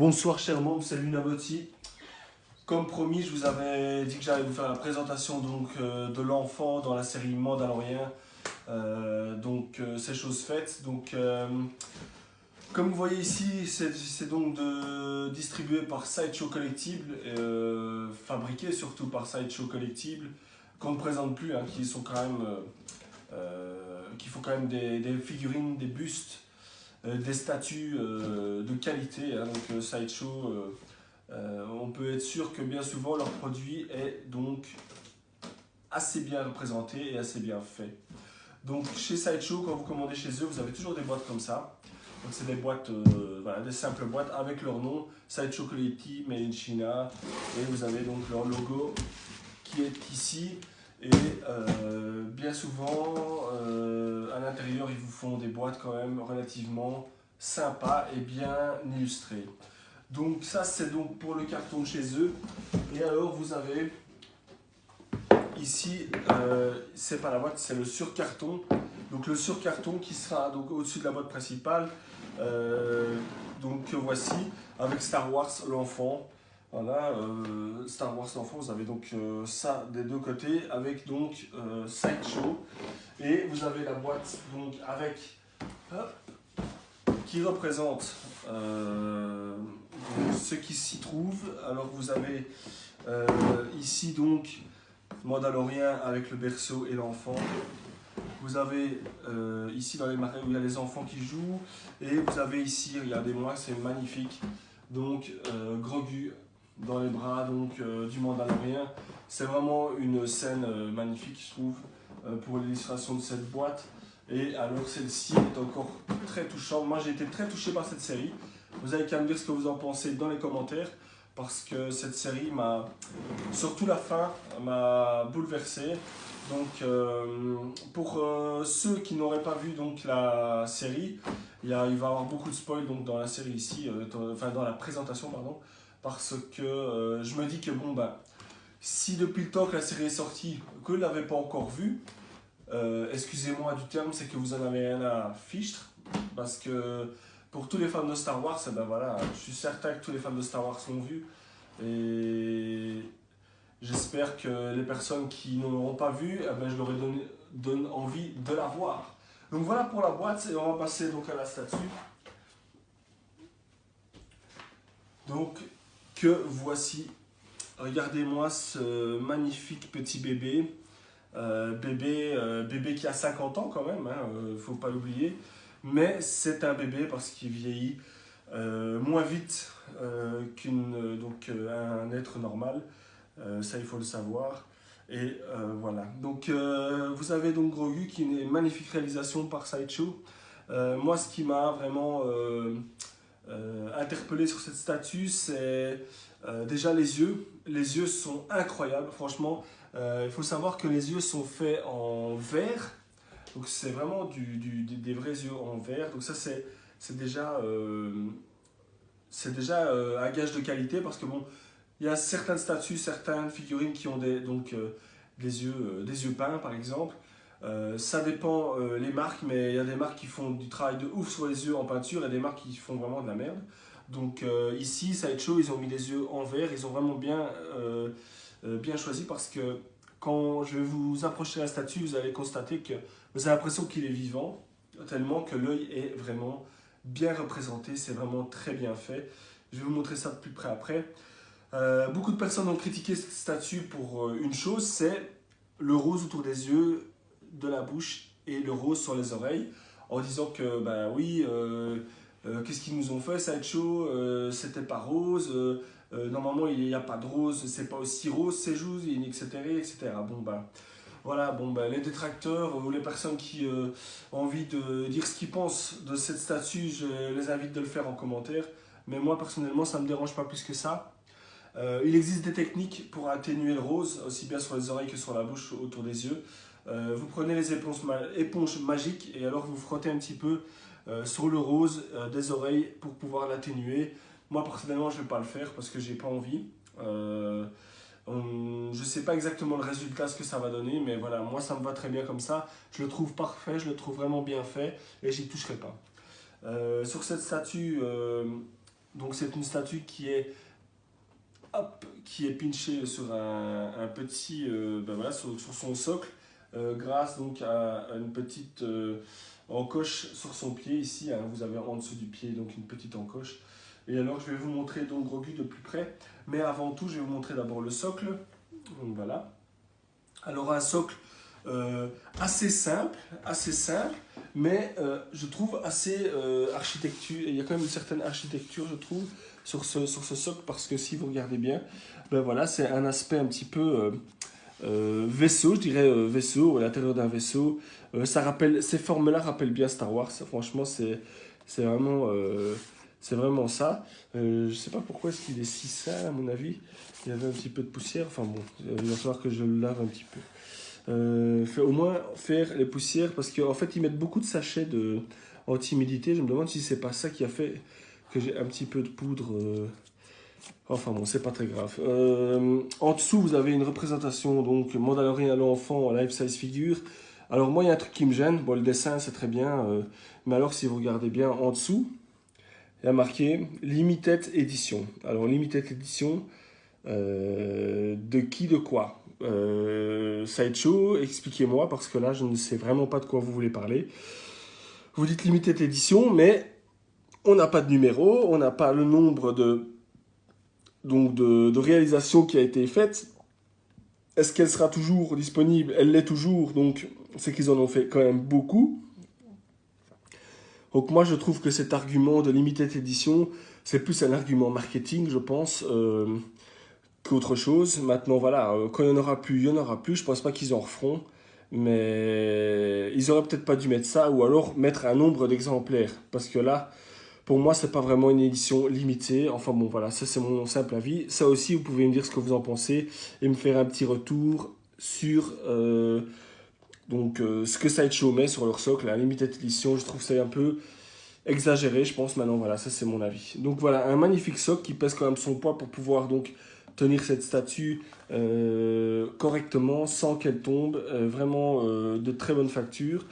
Bonsoir chers membres, c'est Lunaboti. Comme promis, je vous avais dit que j'allais vous faire la présentation de l'enfant dans la série Mandalorian. C'est chose faite. Comme vous voyez ici, c'est donc distribué par Sideshow Collectible, fabriqué surtout par Sideshow Collectible, qu'on ne présente plus, hein, qui font quand même des figurines, des bustes, des statues de qualité. Hein, Sideshow, on peut être sûr que bien souvent leur produit est donc assez bien représenté et assez bien fait. Donc chez Sideshow, quand vous commandez chez eux, vous avez toujours des boîtes comme ça. Donc c'est des boîtes, voilà, des simples boîtes avec leur nom, Sideshow Collectible, Made in China, et vous avez donc leur logo qui est ici. Et bien souvent, à l'intérieur, ils vous font des boîtes quand même relativement sympas et bien illustrées. Donc ça, c'est donc pour le carton de chez eux. Et alors, vous avez ici, c'est pas la boîte, c'est le surcarton. Donc le surcarton qui sera donc au-dessus de la boîte principale. Voici, avec Star Wars l'enfant. Voilà, Star Wars l'enfant, vous avez donc ça des deux côtés avec donc Sideshow. Et vous avez la boîte donc avec qui représente ce qui s'y trouve. Alors vous avez ici donc Mandalorian avec le berceau et l'enfant. Vous avez ici dans les marais où il y a les enfants qui jouent. Et vous avez ici, regardez-moi, c'est magnifique. Donc Grogu dans les bras du Mandalorian. C'est vraiment une scène magnifique, je trouve, pour l'illustration de cette boîte. Et alors celle-ci est encore très touchante. Moi j'ai été très touché par cette série. Vous avez qu'à me dire ce que vous en pensez dans les commentaires. Parce que cette série surtout la fin, m'a bouleversé. Donc pour ceux qui n'auraient pas vu donc, la série, il va y avoir beaucoup de spoil donc, dans la série ici, dans la présentation pardon. Parce que je me dis que bon si depuis le temps que la série est sortie, que vous ne l'avez pas encore vue, excusez-moi du terme, c'est que vous en avez rien à fichtre. Parce que pour tous les fans de Star Wars, voilà, je suis certain que tous les fans de Star Wars l'ont vu. Et j'espère que les personnes qui ne l'auront pas vu, je leur donne envie de la voir. Donc voilà pour la boîte, et on va passer donc à la statue. Donc que voici. Regardez-moi ce magnifique petit bébé. Bébé qui a 50 ans quand même, faut pas l'oublier. Mais c'est un bébé parce qu'il vieillit moins vite qu'un être normal. Ça, il faut le savoir. Et voilà. Donc, vous avez donc Grogu qui est une magnifique réalisation par Sideshow. Moi, ce qui m'a vraiment interpellé sur cette statue, c'est déjà les yeux. Les yeux sont incroyables, franchement. Il faut savoir que les yeux sont faits en verre. Donc, c'est vraiment des vrais yeux en verre. Donc, ça, c'est déjà un gage de qualité parce que bon, il y a certaines statues, certaines figurines qui ont des yeux peints par exemple. Ça dépend les marques, mais il y a des marques qui font du travail de ouf sur les yeux en peinture et des marques qui font vraiment de la merde. Donc ici, Sideshow, ils ont mis les yeux en verre, ils ont vraiment bien choisi parce que quand je vais vous approcher la statue, vous allez constater que vous avez l'impression qu'il est vivant, tellement que l'œil est vraiment bien représenté, c'est vraiment très bien fait. Je vais vous montrer ça de plus près après. Beaucoup de personnes ont critiqué cette statue pour une chose, c'est le rose autour des yeux, de la bouche et le rose sur les oreilles, en disant que oui, qu'est-ce qu'ils nous ont fait, Sideshow, c'était pas rose, normalement il n'y a pas de rose, c'est pas aussi rose ces joues, etc. etc. Voilà, les détracteurs ou les personnes qui ont envie de dire ce qu'ils pensent de cette statue, je les invite de le faire en commentaire. Mais moi personnellement, ça ne me dérange pas plus que ça. Il existe des techniques pour atténuer le rose, aussi bien sur les oreilles que sur la bouche, autour des yeux. Vous prenez les éponges magiques et alors vous frottez un petit peu sur le rose des oreilles pour pouvoir l'atténuer. Moi personnellement, je ne vais pas le faire parce que j'ai pas envie. Je ne sais pas exactement le résultat, ce que ça va donner, mais voilà, moi ça me va très bien comme ça. Je le trouve parfait, je le trouve vraiment bien fait et j'y toucherai pas. Sur cette statue, Donc c'est une statue qui est pinchée sur un petit, ben voilà, sur son socle, grâce donc à une petite encoche sur son pied ici. Hein, vous avez en dessous du pied donc une petite encoche. Et alors je vais vous montrer donc Grogu de plus près, mais avant tout je vais vous montrer d'abord le socle. Donc voilà. Alors un socle assez simple, mais je trouve assez architecture. Il y a quand même une certaine architecture, je trouve, sur ce socle, parce que si vous regardez bien, ben voilà, c'est un aspect un petit peu vaisseau, je dirais vaisseau, à l'intérieur d'un vaisseau. Ces formes-là rappellent bien Star Wars. Franchement, c'est vraiment, c'est vraiment ça. Je sais pas pourquoi est-ce qu'il est si sale, à mon avis. Il y avait un petit peu de poussière. Enfin bon, il va falloir que je le lave un petit peu. Au moins faire les poussières, parce qu'en fait ils mettent beaucoup de sachets anti-humidité. Je me demande si c'est pas ça qui a fait que j'ai un petit peu de poudre. Enfin bon, c'est pas très grave. En dessous, vous avez une représentation, donc Mandalorian à l'enfant en life size figure. Alors moi, il y a un truc qui me gêne. Bon, le dessin, c'est très bien. Mais alors, si vous regardez bien en dessous, il y a marqué Limited Edition. Alors, Limited Edition, de qui, de quoi Sideshow, expliquez-moi, parce que là, je ne sais vraiment pas de quoi vous voulez parler. Vous dites Limited Edition, mais on n'a pas de numéro, on n'a pas le nombre de réalisation qui a été faite. Est-ce qu'elle sera toujours disponible? Elle l'est toujours, donc c'est qu'ils en ont fait quand même beaucoup. Donc moi je trouve que cet argument de limited edition, c'est plus un argument marketing, je pense, qu'autre chose. Maintenant voilà, quand il n'y en aura plus, il n'y en aura plus. Je pense pas qu'ils en referont, mais ils auraient peut-être pas dû mettre ça, ou alors mettre un nombre d'exemplaires, parce que là, pour moi, c'est pas vraiment une édition limitée. Enfin bon, voilà, ça c'est mon simple avis. Ça aussi, vous pouvez me dire ce que vous en pensez et me faire un petit retour sur ce que Sideshow met sur leur socle, la limited edition. Je trouve ça un peu exagéré, je pense. Maintenant, voilà, ça c'est mon avis. Donc voilà, un magnifique socle qui pèse quand même son poids pour pouvoir donc tenir cette statue correctement sans qu'elle tombe. Vraiment de très bonne facture.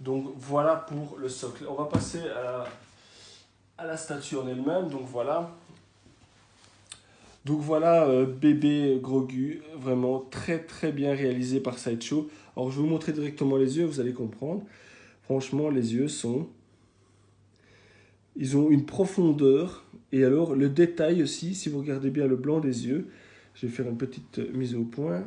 Donc voilà pour le socle. On va passer à la statue en elle-même. Donc voilà, bébé Grogu, vraiment très très bien réalisé par Sideshow. Alors je vais vous montrer directement les yeux, vous allez comprendre. Franchement, les yeux ils ont une profondeur. Et alors le détail aussi, si vous regardez bien le blanc des yeux, je vais faire une petite mise au point.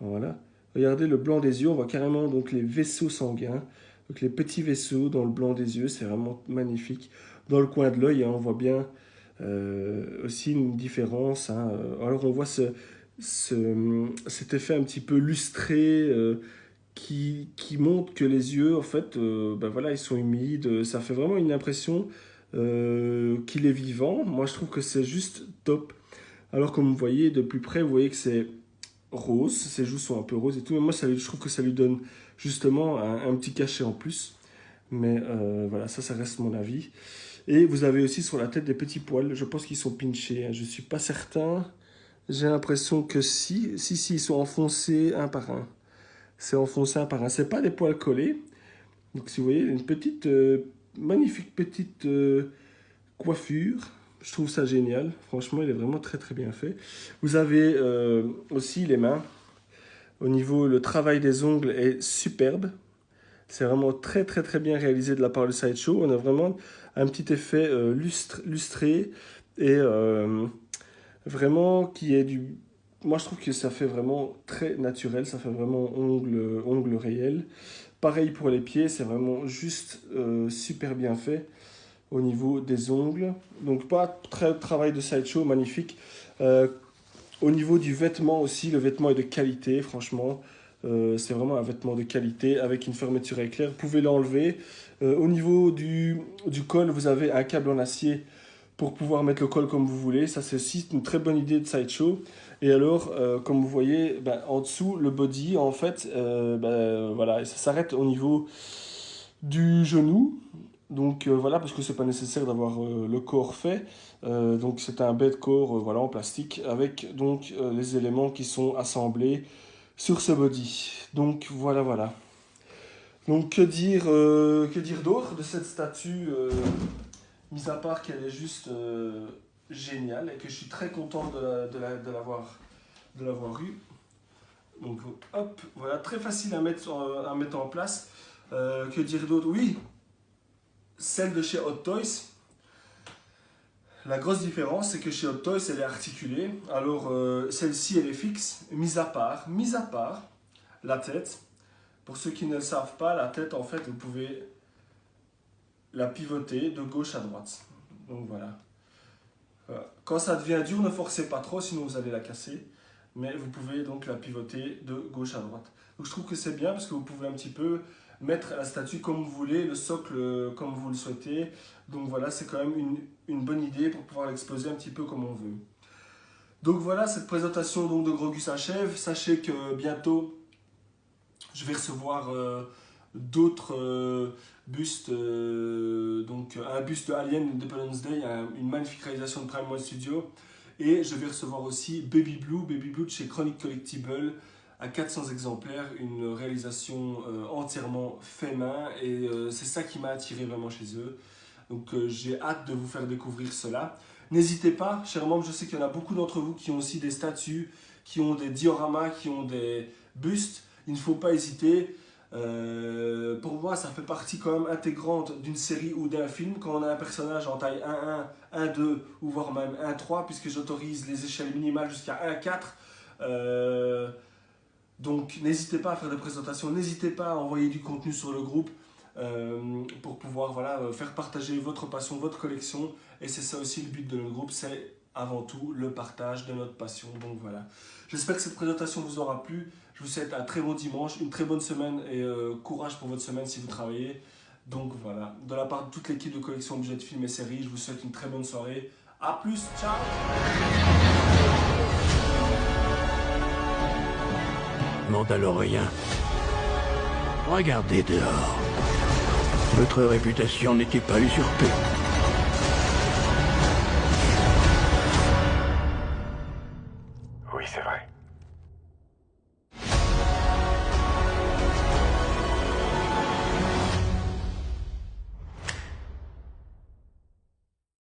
Voilà. Regardez le blanc des yeux, on voit carrément donc les vaisseaux sanguins. Donc les petits vaisseaux dans le blanc des yeux, c'est vraiment magnifique. Dans le coin de l'œil, hein, on voit bien aussi une différence. Hein. Alors on voit cet effet un petit peu lustré qui montre que les yeux, en fait, ben voilà, ils sont humides. Ça fait vraiment une impression qu'il est vivant. Moi, je trouve que c'est juste top. Alors comme vous voyez de plus près, vous voyez que c'est rose, ses joues sont un peu roses et tout, mais moi je trouve que ça lui donne justement un petit cachet en plus. Mais voilà, ça reste mon avis. Et vous avez aussi sur la tête des petits poils, je pense qu'ils sont pinchés, hein. Je ne suis pas certain, j'ai l'impression que si, ils sont enfoncés un par un. C'est enfoncé un par un, c'est pas des poils collés. Donc si vous voyez, une petite, magnifique petite coiffure. Je trouve ça génial. Franchement, il est vraiment très très bien fait. Vous avez aussi les mains. Au niveau, le travail des ongles est superbe. C'est vraiment très très très bien réalisé de la part de Sideshow. On a vraiment un petit effet lustré et vraiment qui est du... Moi je trouve que ça fait vraiment très naturel, ça fait vraiment ongle réel. Pareil pour les pieds, c'est vraiment juste super bien fait au niveau des ongles. Donc pas très travail de Sideshow, magnifique. Au niveau du vêtement aussi, le vêtement est de qualité, franchement. C'est vraiment un vêtement de qualité avec une fermeture éclair. Vous pouvez l'enlever. Au niveau du col, vous avez un câble en acier pour pouvoir mettre le col comme vous voulez. Ça, c'est aussi une très bonne idée de Sideshow. Et alors, comme vous voyez, ben, en dessous, le body, en fait, voilà, ça s'arrête au niveau du genou. Donc voilà, parce que c'est pas nécessaire d'avoir le corps fait. Donc c'est un bed corps voilà, en plastique avec donc les éléments qui sont assemblés sur ce body. Donc voilà. Donc que dire d'autre de cette statue mis à part qu'elle est juste géniale et que je suis très content de l'avoir eue. Donc hop, voilà, très facile à mettre en place. Que dire d'autre? Oui, celle de chez Hot Toys. La grosse différence, c'est que chez Hot Toys, elle est articulée. Alors, celle-ci, elle est fixe, mis à part la tête. Pour ceux qui ne le savent pas, la tête, en fait, vous pouvez la pivoter de gauche à droite. Donc voilà. Quand ça devient dur, ne forcez pas trop, sinon vous allez la casser. Mais vous pouvez donc la pivoter de gauche à droite. Donc je trouve que c'est bien parce que vous pouvez un petit peu mettre la statue comme vous voulez, le socle comme vous le souhaitez. Donc voilà, c'est quand même une bonne idée pour pouvoir l'exposer un petit peu comme on veut. Donc voilà, cette présentation donc, de Grogu s'achève. Sachez que bientôt, je vais recevoir d'autres bustes. Donc un buste de Alien Independence Day, une magnifique réalisation de Prime One Studio. Et je vais recevoir aussi Baby Blue de chez Chronic Collectible à 400 exemplaires, une réalisation entièrement fait main et c'est ça qui m'a attiré vraiment chez eux. Donc j'ai hâte de vous faire découvrir cela. N'hésitez pas, chers membres, je sais qu'il y en a beaucoup d'entre vous qui ont aussi des statues, qui ont des dioramas, qui ont des bustes. Il ne faut pas hésiter. Pour moi, ça fait partie quand même intégrante d'une série ou d'un film. Quand on a un personnage en taille 1-1, 1-2 ou voire même 1-3, puisque j'autorise les échelles minimales jusqu'à 1-4. Donc n'hésitez pas à faire des présentations, n'hésitez pas à envoyer du contenu sur le groupe pour pouvoir faire partager votre passion, votre collection. Et c'est ça aussi le but de notre groupe, c'est avant tout le partage de notre passion. Donc voilà. J'espère que cette présentation vous aura plu. Je vous souhaite un très bon dimanche, une très bonne semaine et courage pour votre semaine si vous travaillez. Donc voilà, de la part de toute l'équipe de collection Objet de Films et Séries, je vous souhaite une très bonne soirée. A plus, ciao! Mandalorien, regardez dehors. Votre réputation n'était pas usurpée.